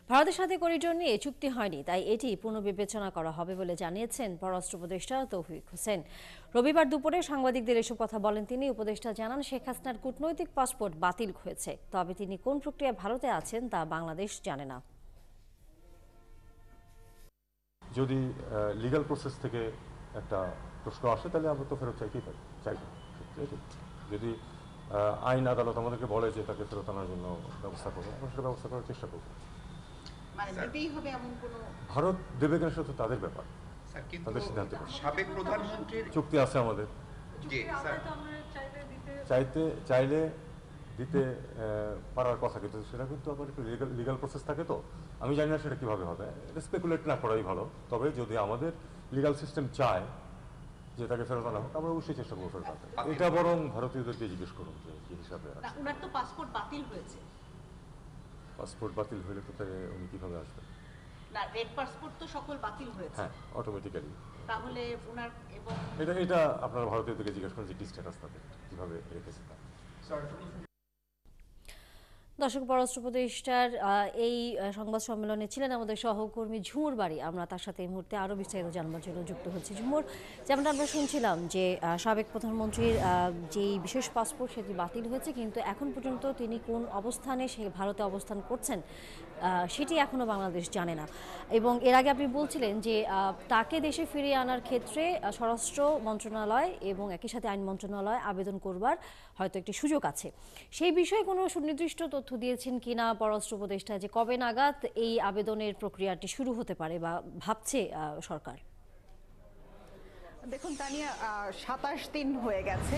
ভারতের সাথে করিডোর নিয়ে চুক্তি হয়নি, তাই এটি পুনর্বিবেচনা করা হবে বলে জানিয়েছেন পররাষ্ট্র উপদেষ্টা তৌফিক হোসেন। রবিবার দুপুরে সাংবাদিকদের এসব কথা বলেন তিনি। উপদেষ্টা জানান, শেখ হাসিনার কূটনৈতিক পাসপোর্ট বাতিল হয়েছে, তবে তিনি কোন প্রক্রিয়ায় ভারতে আছেন তা বাংলাদেশ জানে না। যদি লিগ্যাল প্রসেস থেকে একটা প্রশ্ন আসে তাহলে আমরা তো ফেরত চাইতেই পারি, চাইবো। যদি আইন আদালত আমাদেরকে বলে যে তাকে ফেরত আনার জন্য ব্যবস্থা করবো, আমরা সেটা ব্যবস্থা করার চেষ্টা করবো। ভারত দেবে কিনা সেটা তো তাদের ব্যাপার, তাদের সিদ্ধান্ত। সাবেক প্রধানমন্ত্রীর চুক্তি আছে আমাদের, চাইলে দিতে পারার কথা, কিন্তু সেটা কিন্তু আবার একটু লিগাল প্রসেস থাকে। তো আমি জানি না সেটা কিভাবে হবে, স্পেকুলেট না করাই ভালো। তবে যদি আমাদের লিগাল সিস্টেম চায় যে তাকে ফেরত আনা হোক, আমরা অবশ্যই চেষ্টা করবো ফেরত আনতে। এটা বরং ভারতীয়দেরকে জিজ্ঞেস করুন যে কি হিসাবে ওনার তো পাসপোর্ট বাতিল হয়েছে। পাসপোর্ট বাতিল হলে তো তাই উনি কিভাবে আসবেন? না, রেড পাসপোর্ট তো সকল বাতিল হয়েছে। হ্যাঁ, অটোমেটিক্যালি। তাহলে ওনার এবং এটা আপনারা ভারতীয়দেরকে জিজ্ঞেস করেন যে কি স্ট্যাটাস তাদের, কিভাবে রেখেছে তা। দর্শক, পররাষ্ট্র উপদেষ্টার এই সংবাদ সম্মেলনে ছিলেন আমাদের সহকর্মী ঝুমুর বাড়ি। আমরা তার সাথে এই মুহূর্তে আরও বিস্তারিত জানবার জন্য যুক্ত হচ্ছি। ঝুমুর, যেমনটা আমরা শুনছিলাম যে সাবেক প্রধানমন্ত্রীর যেই বিশেষ পাসপোর্ট সেটি বাতিল হয়েছে, কিন্তু এখন পর্যন্ত তিনি কোন অবস্থানে সে ভারতে অবস্থান করছেন সেটি এখনও বাংলাদেশ জানে না। এবং এর আগে আপনি বলছিলেন যে তাকে দেশে ফিরিয়ে আনার ক্ষেত্রে স্বরাষ্ট্র মন্ত্রণালয় এবং একই সাথে আইন মন্ত্রণালয় আবেদন করবার হয়তো একটি সুযোগ আছে। সেই বিষয়ে কোনো সুনির্দিষ্ট তথ্য দিয়েছেন কিনা পররাষ্ট্র উপদেষ্টা, যে কবে নাগাদ এই আবেদনের প্রক্রিয়াটি শুরু হতে পারে বা ভাবছে সরকার? দেখুন তানিয়া, ২৭ দিন হয়ে গেছে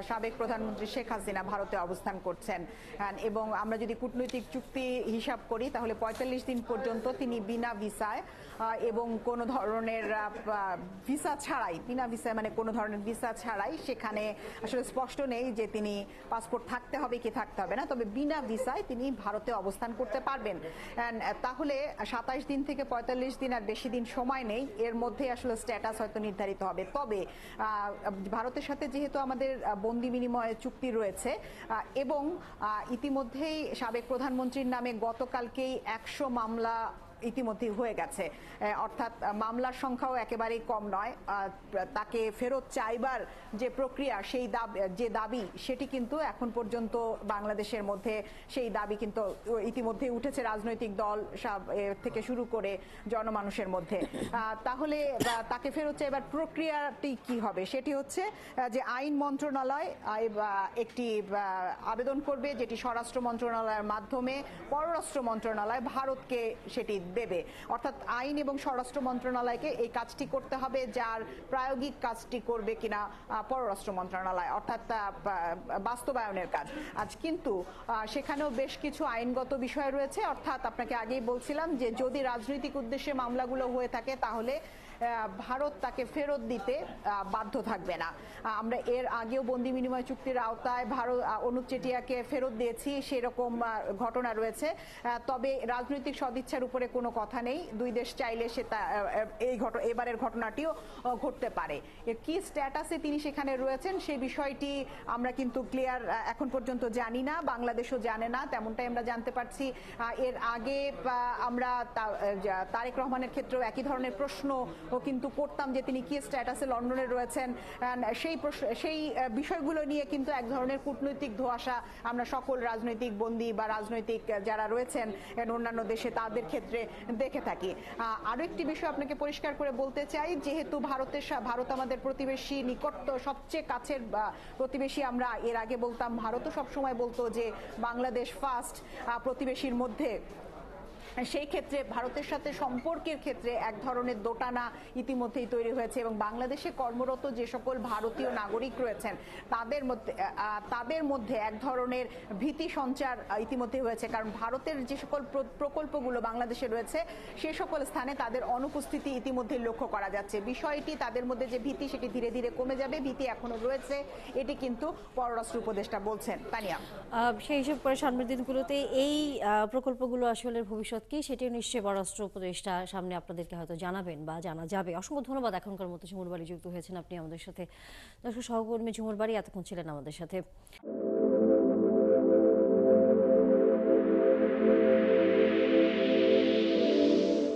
সাবেক প্রধানমন্ত্রী শেখ হাসিনা ভারতে অবস্থান করছেন, এবং আমরা যদি কূটনৈতিক চুক্তি হিসাব করি তাহলে ৪৫ দিন পর্যন্ত তিনি বিনা ভিসায় এবং কোনো ধরনের ভিসা ছাড়াই, বিনা ভিসায় মানে কোনো ধরনের ভিসা ছাড়াই, সেখানে আসলে স্পষ্ট নেই যে তিনি পাসপোর্ট থাকতে হবে কি থাকতে হবে না, তবে বিনা ভিসায় তিনি ভারতে অবস্থান করতে পারবেন। তাহলে ২৭ দিন থেকে ৪৫ দিন আর বেশি দিন সময় নেই, এর মধ্যে আসলে স্ট্যাটাস হয়তো নির্ধারিত হবে। তবে ভারতের সাথে যেহেতু আমাদের বন্দি বিনিময় চুক্তি রয়েছে এবং ইতিমধ্যেই সাবেক প্রধানমন্ত্রীর নামে গতকালকেই ১০০ মামলা ইতিমধ্যেই হয়ে গেছে, অর্থাৎ মামলার সংখ্যাও একেবারেই কম নয়। তাকে ফেরত চাইবার যে প্রক্রিয়া, সেই যে দাবি, সেটি কিন্তু এখন পর্যন্ত বাংলাদেশের মধ্যে সেই দাবি কিন্তু ইতিমধ্যেই উঠেছে রাজনৈতিক দল থেকে শুরু করে জনমানুষের মধ্যে। তাহলে তাকে ফেরত চাইবার প্রক্রিয়াটি কি হবে সেটি হচ্ছে যে আইন মন্ত্রণালয় একটি আবেদন করবে, যেটি স্বরাষ্ট্র মন্ত্রণালয়ের মাধ্যমে পররাষ্ট্র মন্ত্রণালয় ভারতকে সেটি দেবে। অর্থাৎ আইন এবং স্বরাষ্ট্র মন্ত্রণালয়কে এই কাজটি করতে হবে, যার প্রায়োগিক কাজটি করবে কিনা পররাষ্ট্র মন্ত্রণালয়, অর্থাৎ বাস্তবায়নের কাজ। আজ কিন্তু সেখানেও বেশ কিছু আইনগত বিষয় রয়েছে, অর্থাৎ আপনাকে আগেই বলছিলাম যে যদি রাজনৈতিক উদ্দেশ্যে মামলাগুলো হয়ে থাকে তাহলে ভারত তাকে ফেরত দিতে বাধ্য থাকবে না। আমরা এর আগেও বন্দি বিনিময় চুক্তির আওতায় ভারত অনুপ চেটিয়াকে ফেরত দিয়েছি, সেরকম ঘটনা রয়েছে। তবে রাজনৈতিক সদিচ্ছার উপরে কোনো কথা নেই, দুই দেশ চাইলে সে এবারের ঘটনাটিও ঘটতে পারে। কি স্ট্যাটাসে তিনি সেখানে রয়েছেন সেই বিষয়টি আমরা কিন্তু ক্লিয়ার এখন পর্যন্ত জানি না, বাংলাদেশও জানে না, তেমনটাই আমরা জানতে পারছি। এর আগে আমরা তারেক রহমানের ক্ষেত্রেও একই ধরনের প্রশ্ন কিন্তু করতাম যে তিনি কি স্ট্যাটাসে লন্ডনে রয়েছেন। সেই বিষয়গুলো নিয়ে কিন্তু এক ধরনের কূটনৈতিক ধোঁয়াশা আমরা সকল রাজনৈতিক বন্দী বা রাজনৈতিক যারা রয়েছেন অন্যান্য দেশে তাদের ক্ষেত্রে দেখে থাকি। আরো একটি বিষয় আপনাকে পরিষ্কার করে বলতে চাই, যেহেতু ভারত আমাদের প্রতিবেশী, নিকট সবচেয়ে কাছের প্রতিবেশী। আমরা এর আগে বলতাম, ভারতও সবসময় বলতো যে বাংলাদেশ ফার্স্ট প্রতিবেশীর মধ্যে। সেই ক্ষেত্রে ভারতের সাথে সম্পর্কের ক্ষেত্রে এক ধরনের দোটানা ইতিমধ্যেই তৈরি হয়েছে, এবং বাংলাদেশে কর্মরত যে সকল ভারতীয় নাগরিক রয়েছেন তাদের মধ্যে এক ধরনের ভীতি সঞ্চার ইতিমধ্যে হয়েছে, কারণ ভারতের যে সকল প্রকল্পগুলো বাংলাদেশে রয়েছে সে সকল স্থানে তাদের অনুপস্থিতি ইতিমধ্যে লক্ষ্য করা যাচ্ছে। বিষয়টি তাদের মধ্যে যে ভীতি, সেটি ধীরে ধীরে কমে যাবে, ভীতি এখনো রয়েছে, এটি কিন্তু পররাষ্ট্র উপদেষ্টা বলছেন। তানিয়া, সেই হিসেব করে সামনের দিনগুলোতে এই প্রকল্পগুলো আসলে ভবিষ্যৎ কি সেটিও নিশ্চয়ই পররাষ্ট্র উপদেষ্টা সামনে আপনাদেরকে হয়তো জানাবেন বা জানা যাবে। অসংখ্য ধন্যবাদ এখনকার মতো ঝুমুর বাড়ি যুক্ত হয়েছেন আপনি আমাদের সাথে। দর্শক, সহকর্মী ঝুমুর বাড়ি এতক্ষণ ছিলেন আমাদের সাথে।